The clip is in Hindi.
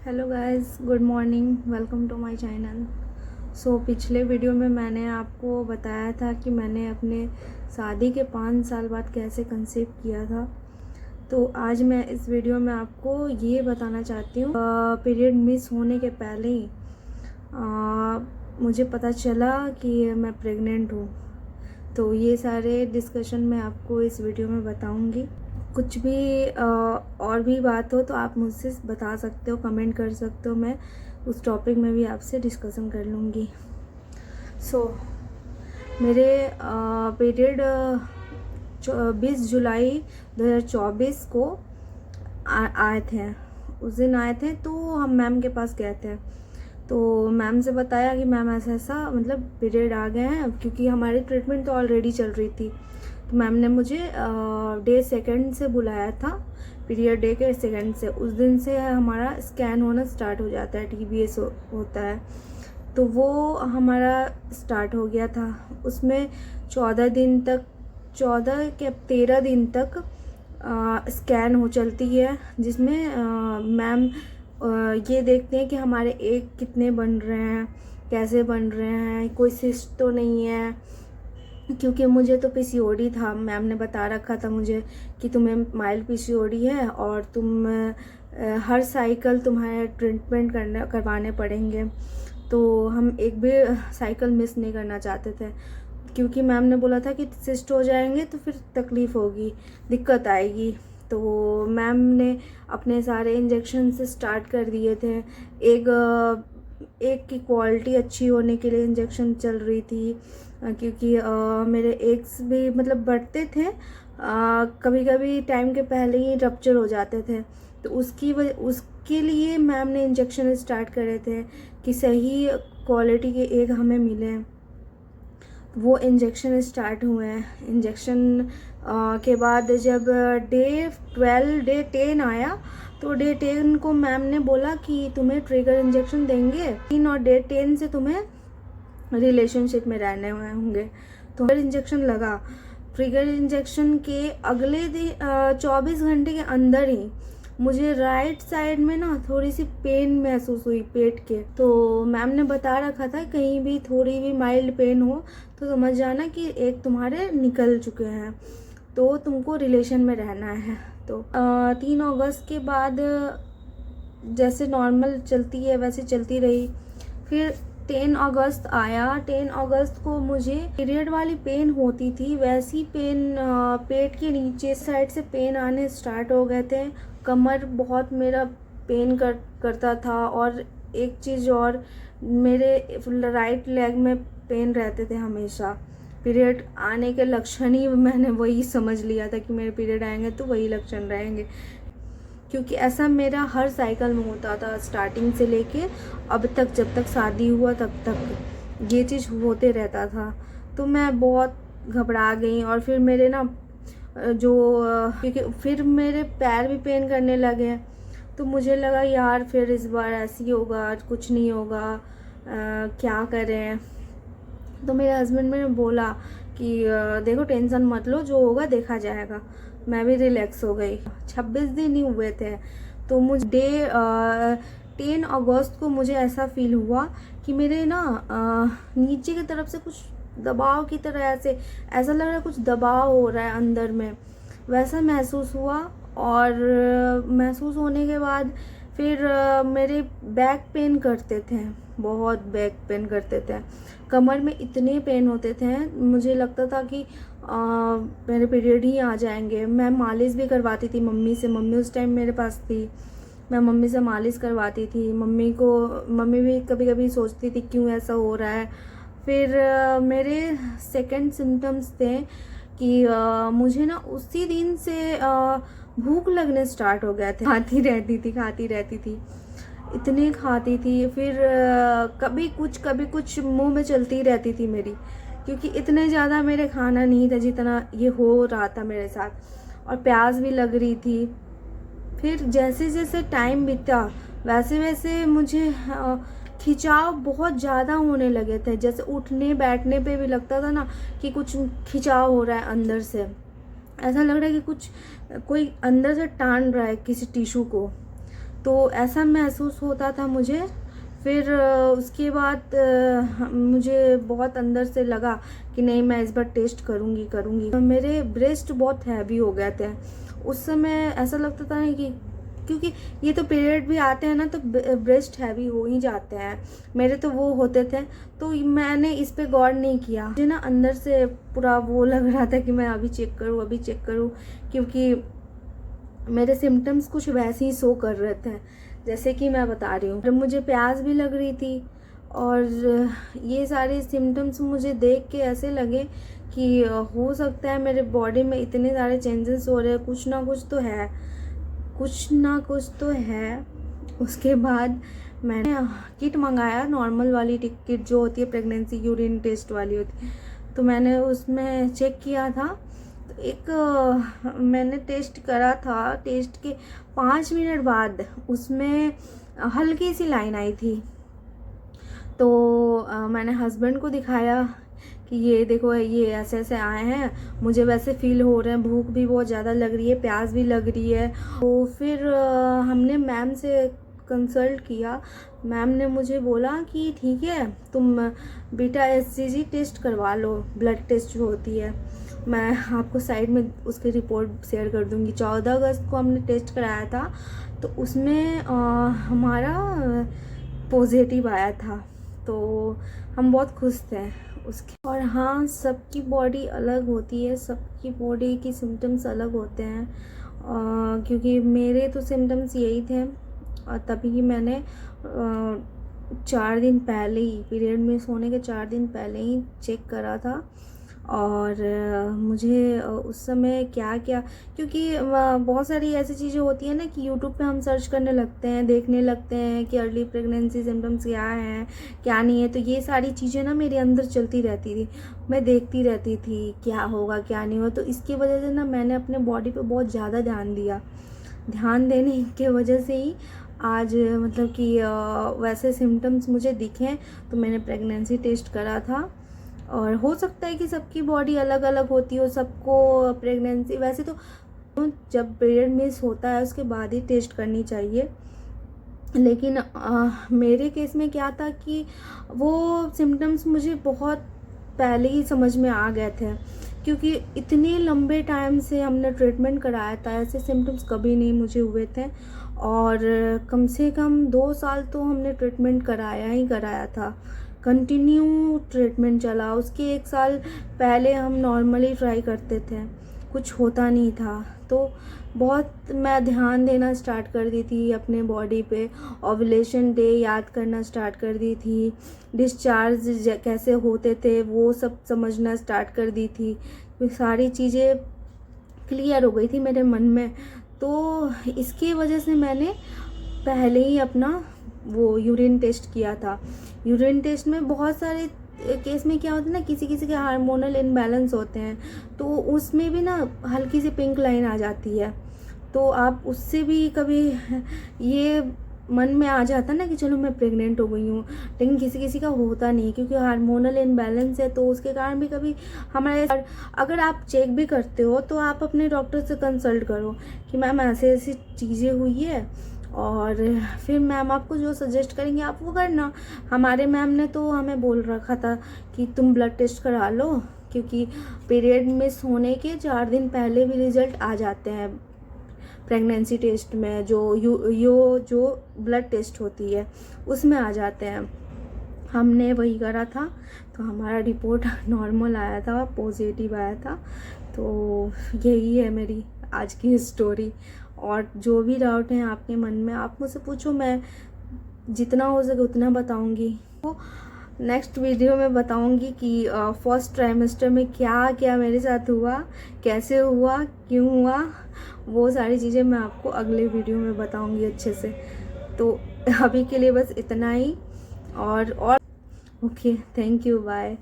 Hello guys, good morning, welcome to my channel. पिछले वीडियो में मैंने आपको बताया था कि मैंने अपने शादी के 5 साल बाद कैसे कंसीव किया था। तो आज मैं इस वीडियो में आपको ये बताना चाहती हूँ, पीरियड मिस होने के पहले ही मुझे पता चला कि मैं प्रेग्नेंट हूँ। तो ये सारे डिस्कशन मैं आपको इस वीडियो में बताऊँगी। कुछ भी और भी बात हो तो आप मुझसे बता सकते हो, कमेंट कर सकते हो, मैं उस टॉपिक में भी आपसे डिस्कशन कर लूँगी। मेरे पीरियड 20 जुलाई 2024 को आए थे। उस दिन आए थे तो हम मैम के पास गए थे। तो मैम से बताया कि मैम ऐसा ऐसा मतलब पीरियड आ गए हैं, क्योंकि हमारी ट्रीटमेंट तो ऑलरेडी चल रही थी। तो मैम ने मुझे डे सेकंड से बुलाया था, पीरियड डे के सेकंड से। उस दिन से हमारा स्कैन होना स्टार्ट हो जाता है, TBS होता है। तो वो हमारा स्टार्ट हो गया था। उसमें 14 दिन तक, 14 के 13 दिन तक स्कैन हो चलती है, जिसमें मैम ये देखते हैं कि हमारे एग कितने बन रहे हैं, कैसे बन रहे हैं, कोई सिस्ट तो नहीं है। क्योंकि मुझे तो PCOD था, मैम ने बता रखा था मुझे कि तुम्हें माइल्ड PCOD है और तुम हर साइकिल तुम्हारे ट्रीटमेंट करवाने पड़ेंगे। तो हम एक भी साइकिल मिस नहीं करना चाहते थे, क्योंकि मैम ने बोला था कि सिस्ट हो जाएंगे तो फिर तकलीफ़ होगी, दिक्कत आएगी। तो मैम ने अपने सारे इंजेक्शन से स्टार्ट कर दिए थे। एक की क्वालिटी अच्छी होने के लिए इंजेक्शन चल रही थी, क्योंकि मेरे एग्स भी मतलब बढ़ते थे, कभी कभी टाइम के पहले ही रप्चर हो जाते थे। तो उसके लिए मैम ने इंजेक्शन स्टार्ट करे थे कि सही क्वालिटी के एग हमें मिले। वो इंजेक्शन स्टार्ट हुए हैं। इंजेक्शन के बाद जब डे 10 आया तो डे 10 को मैम ने बोला कि तुम्हें ट्रिगर इंजेक्शन देंगे, और डे 10 से तुम्हें रिलेशनशिप में रहने हुए होंगे। तो ट्रिगर इंजेक्शन लगा। ट्रिगर इंजेक्शन के अगले दिन 24 घंटे के अंदर ही मुझे राइट साइड में ना थोड़ी सी पेन महसूस हुई पेट के। तो मैम ने बता रखा था कहीं भी थोड़ी भी माइल्ड पेन हो तो समझ जाना कि एक तुम्हारे निकल चुके हैं, तो तुमको रिलेशन में रहना है। तो 3 अगस्त के बाद जैसे नॉर्मल चलती है वैसे चलती रही। फिर 10 अगस्त आया। 10 अगस्त को मुझे पीरियड वाली पेन होती थी, वैसी पेन पेट के नीचे साइड से पेन आने स्टार्ट हो गए थे। कमर बहुत मेरा पेन करता था, और एक चीज़ और, मेरे राइट लेग में पेन रहते थे हमेशा। पीरियड आने के लक्षण ही मैंने वही समझ लिया था कि मेरे पीरियड आएंगे तो वही लक्षण रहेंगे, क्योंकि ऐसा मेरा हर साइकिल में होता था स्टार्टिंग से लेके अब तक, जब तक शादी हुआ तब तक ये चीज़ होते रहता था। तो मैं बहुत घबरा गई। और फिर मेरे ना क्योंकि फिर मेरे पैर भी पेन करने लगे। तो मुझे लगा यार फिर इस बार ऐसे ही होगा, कुछ नहीं होगा, क्या करें। तो मेरे हस्बैंड ने बोला कि देखो टेंशन मत लो, जो होगा देखा जाएगा। मैं भी रिलैक्स हो गई। 26 दिन ही हुए थे। तो मुझे 10 अगस्त को मुझे ऐसा फील हुआ कि मेरे ना नीचे की तरफ से कुछ दबाव की तरह ऐसा लग रहा है, कुछ दबाव हो रहा है अंदर में, वैसा महसूस हुआ। और महसूस होने के बाद फिर मेरे बैक पेन करते थे, बहुत बैक पेन करते थे। कमर में इतने पेन होते थे, मुझे लगता था कि मेरे पीरियड ही आ जाएंगे। मैं मालिश भी करवाती थी मम्मी से, मम्मी उस टाइम मेरे पास थी। मैं मम्मी से मालिश करवाती थी। मम्मी भी कभी कभी सोचती थी क्यों ऐसा हो रहा है। फिर मेरे सेकंड सिम्टम्स थे कि मुझे ना उसी दिन से भूख लगने स्टार्ट हो गया थे। खाती रहती थी, इतनी खाती थी। फिर कभी कुछ मुंह में चलती रहती थी मेरी, क्योंकि इतने ज़्यादा मेरे खाना नहीं था जितना ये हो रहा था मेरे साथ, और प्यास भी लग रही थी। फिर जैसे जैसे टाइम बीता वैसे वैसे मुझे खिंचाव बहुत ज़्यादा होने लगे थे। जैसे उठने बैठने पे भी लगता था ना कि कुछ खिंचाव हो रहा है अंदर से, ऐसा लग रहा है कि कोई अंदर से टान रहा है किसी टिश्यू को। तो ऐसा महसूस होता था मुझे। फिर उसके बाद मुझे बहुत अंदर से लगा कि नहीं, मैं इस बार टेस्ट करूँगी। मेरे ब्रेस्ट बहुत हैवी हो गए थे उस समय। ऐसा लगता था ना कि क्योंकि ये तो पीरियड भी आते हैं ना, तो ब्रेस्ट हैवी हो ही जाते हैं, मेरे तो वो होते थे। तो मैंने इस पे गौर नहीं किया। मुझे ना अंदर से पूरा वो लग रहा था कि मैं अभी चेक करूँ, क्योंकि मेरे सिम्टम्स कुछ वैसे ही शो कर रहे थे जैसे कि मैं बता रही हूँ। मुझे प्यास भी लग रही थी, और ये सारे सिम्टम्स मुझे देख के ऐसे लगे कि हो सकता है मेरे बॉडी में इतने सारे चेंजेस हो रहे हैं, कुछ ना कुछ तो है। उसके बाद मैंने किट मंगाया, नॉर्मल वाली किट जो होती है प्रेगनेंसी यूरिन टेस्ट वाली होती है। तो मैंने उसमें चेक किया था, तो एक मैंने टेस्ट करा था। टेस्ट के 5 मिनट बाद उसमें हल्की सी लाइन आई थी। तो मैंने हस्बैंड को दिखाया कि ये देखो, ये ऐसे ऐसे आए हैं, मुझे वैसे फील हो रहे हैं, भूख भी बहुत ज़्यादा लग रही है, प्यास भी लग रही है। तो फिर हमने मैम से कंसल्ट किया। मैम ने मुझे बोला कि ठीक है, तुम बीटा HCG टेस्ट करवा लो, ब्लड टेस्ट जो होती है। मैं आपको साइड में उसकी रिपोर्ट शेयर कर दूँगी। 14 अगस्त को हमने टेस्ट कराया था, तो उसमें हमारा पॉजिटिव आया था। तो हम बहुत खुश थे उसके। और हाँ, सबकी बॉडी अलग होती है, सबकी बॉडी की सिम्टम्स अलग होते हैं। क्योंकि मेरे तो सिम्टम्स यही थे, और तभी मैंने 4 दिन पहले ही, पीरियड मिस होने के 4 दिन पहले ही चेक करा था। और मुझे उस समय क्या क्योंकि बहुत सारी ऐसी चीज़ें होती हैं ना कि यूट्यूब पे हम सर्च करने लगते हैं, देखने लगते हैं कि अर्ली प्रेगनेंसी सिम्टम्स क्या हैं, क्या नहीं है। तो ये सारी चीज़ें ना मेरे अंदर चलती रहती थी, मैं देखती रहती थी क्या होगा क्या नहीं होगा। तो इसकी वजह से ना मैंने अपने बॉडी पे बहुत ज़्यादा ध्यान दिया। ध्यान देने की वजह से ही आज मतलब कि वैसे सिम्टम्स मुझे दिखे। तो मैंने प्रेगनेंसी टेस्ट करा था। और हो सकता है कि सबकी बॉडी अलग अलग होती हो, सबको प्रेगनेंसी, वैसे तो जब पीरियड मिस होता है उसके बाद ही टेस्ट करनी चाहिए। लेकिन मेरे केस में क्या था कि वो सिम्टम्स मुझे बहुत पहले ही समझ में आ गए थे, क्योंकि इतने लंबे टाइम से हमने ट्रीटमेंट कराया था, ऐसे सिम्टम्स कभी नहीं मुझे हुए थे। और कम से कम 2 साल तो हमने ट्रीटमेंट कराया था, कंटिन्यू ट्रीटमेंट चला। उसके 1 साल पहले हम नॉर्मली ट्राई करते थे, कुछ होता नहीं था। तो बहुत मैं ध्यान देना स्टार्ट कर दी थी अपने बॉडी पे, ओव्यूलेशन डे याद करना स्टार्ट कर दी थी, डिस्चार्ज कैसे होते थे वो सब समझना स्टार्ट कर दी थी। ये सारी चीज़ें क्लियर हो गई थी मेरे मन में। तो इसकी वजह से मैंने पहले ही अपना वो यूरिन टेस्ट किया था। यूरिन टेस्ट में बहुत सारे केस में क्या होता है ना, किसी किसी के हार्मोनल इम्बैलेंस होते हैं, तो उसमें भी ना हल्की सी पिंक लाइन आ जाती है। तो आप उससे भी कभी ये मन में आ जाता ना कि चलो मैं प्रेग्नेंट हो गई हूँ, लेकिन किसी किसी का होता नहीं, क्योंकि हार्मोनल इम्बैलेंस है। तो उसके कारण भी कभी हमारे, अगर आप चेक भी करते हो तो आप अपने डॉक्टर से कंसल्ट करो कि मैम ऐसे ऐसी चीज़ें हुई है, और फिर मैम आपको जो सजेस्ट करेंगे आप वो करना। हमारे मैम ने तो हमें बोल रखा था कि तुम ब्लड टेस्ट करा लो, क्योंकि पीरियड मिस होने के 4 दिन पहले भी रिजल्ट आ जाते हैं प्रेगनेंसी टेस्ट में, जो ब्लड टेस्ट होती है उसमें आ जाते हैं। हमने वही करा था, तो हमारा रिपोर्ट नॉर्मल आया था, पॉजिटिव आया था। तो यही है मेरी आज की स्टोरी। और जो भी डाउट हैं आपके मन में आप मुझसे पूछो, मैं जितना हो सके उतना बताऊंगी। तो नेक्स्ट वीडियो में बताऊंगी कि फर्स्ट ट्राइमेस्टर में क्या क्या मेरे साथ हुआ, कैसे हुआ, क्यों हुआ, वो सारी चीज़ें मैं आपको अगले वीडियो में बताऊंगी अच्छे से। तो अभी के लिए बस इतना ही। और ओके, थैंक यू, बाय।